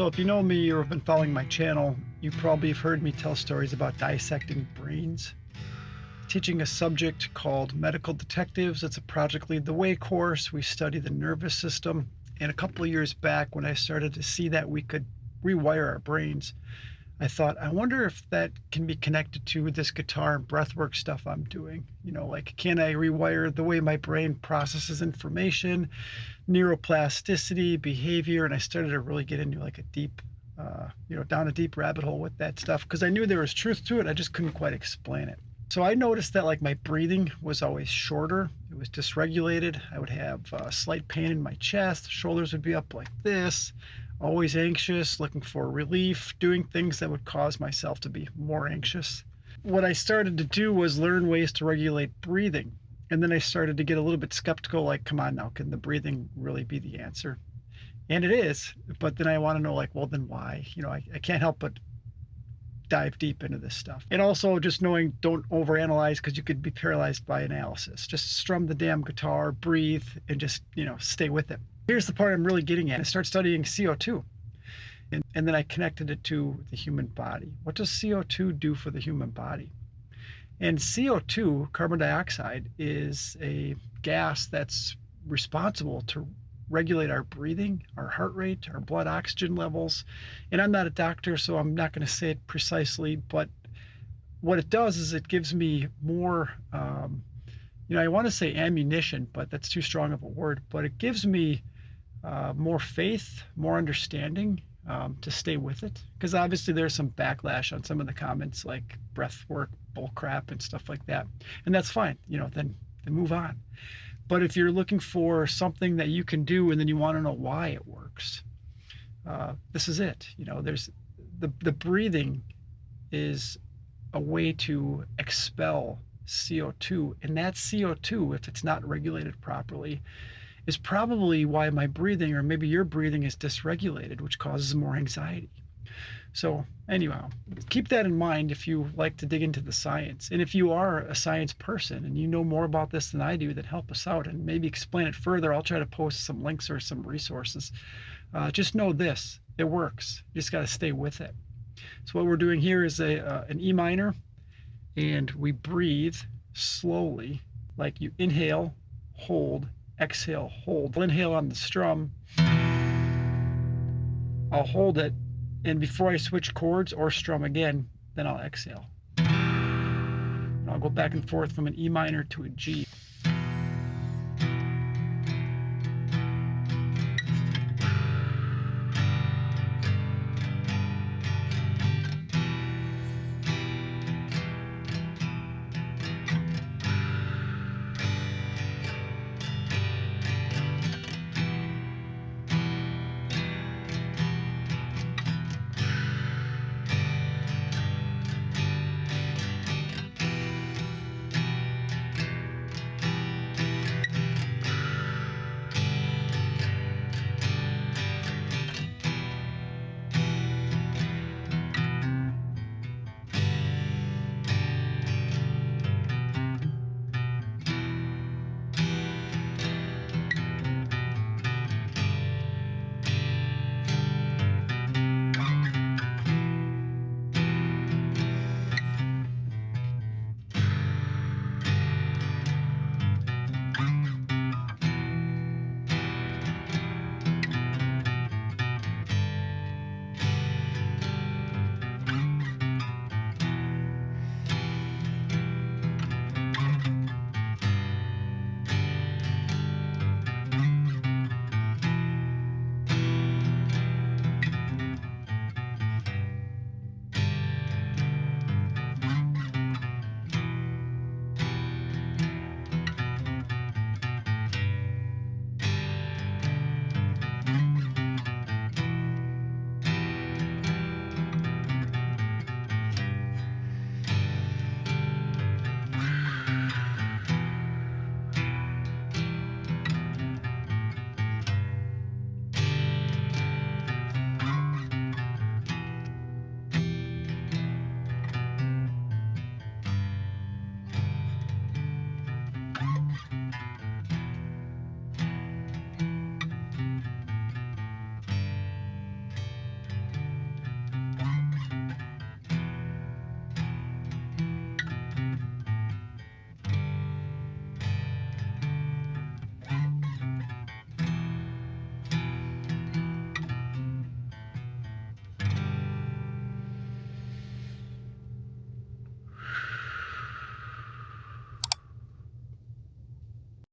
So if you know me or have been following my channel, you probably have heard me tell stories about dissecting brains. Teaching a subject called Medical Detectives. It's a Project Lead the Way course. We study the nervous system. And a couple of years back, when I started to see that we could rewire our brains, I thought, I wonder if that can be connected to this guitar and breathwork stuff I'm doing. Like, can I rewire the way my brain processes information, neuroplasticity, behavior? And I started to really get into like a deep, down a deep rabbit hole with that stuff because I knew there was truth to it. I just couldn't quite explain it. So I noticed that like my breathing was always shorter. It was dysregulated. I would have slight pain in my chest. Shoulders would be up like this. Always anxious, looking for relief, doing things that would cause myself to be more anxious. What I started to do was learn ways to regulate breathing. And then I started to get a little bit skeptical, like, come on now, can the breathing really be the answer? And it is, but then I want to know, like, well, then why? I can't help but dive deep into this stuff. And also just knowing, don't overanalyze, because you could be paralyzed by analysis. Just strum the damn guitar, breathe, and just, stay with it. Here's the part I'm really getting at. I started studying CO2, and then I connected it to the human body. What does CO2 do for the human body? And CO2, carbon dioxide, is a gas that's responsible to regulate our breathing, our heart rate, our blood oxygen levels. And I'm not a doctor, so I'm not going to say it precisely, but what it does is it gives me more, I want to say ammunition, but that's too strong of a word, but it gives me more faith, more understanding to stay with it. Because obviously there's some backlash on some of the comments like breathwork, bullcrap, and stuff like that. And that's fine, then move on. But if you're looking for something that you can do and then you want to know why it works, this is it. There's the breathing is a way to expel CO2, and that CO2, if it's not regulated properly, is probably why my breathing, or maybe your breathing, is dysregulated, which causes more anxiety. So anyhow, keep that in mind if you like to dig into the science. And if you are a science person and you know more about this than I do, then help us out and maybe explain it further. I'll try to post some links or some resources. Just know this, it works. You just got to stay with it. So what we're doing here is an E minor, and we breathe slowly, like you inhale, hold, exhale, hold. I'll inhale on the strum, I'll hold it, and before I switch chords or strum again, then I'll exhale. And I'll go back and forth from an E minor to a G.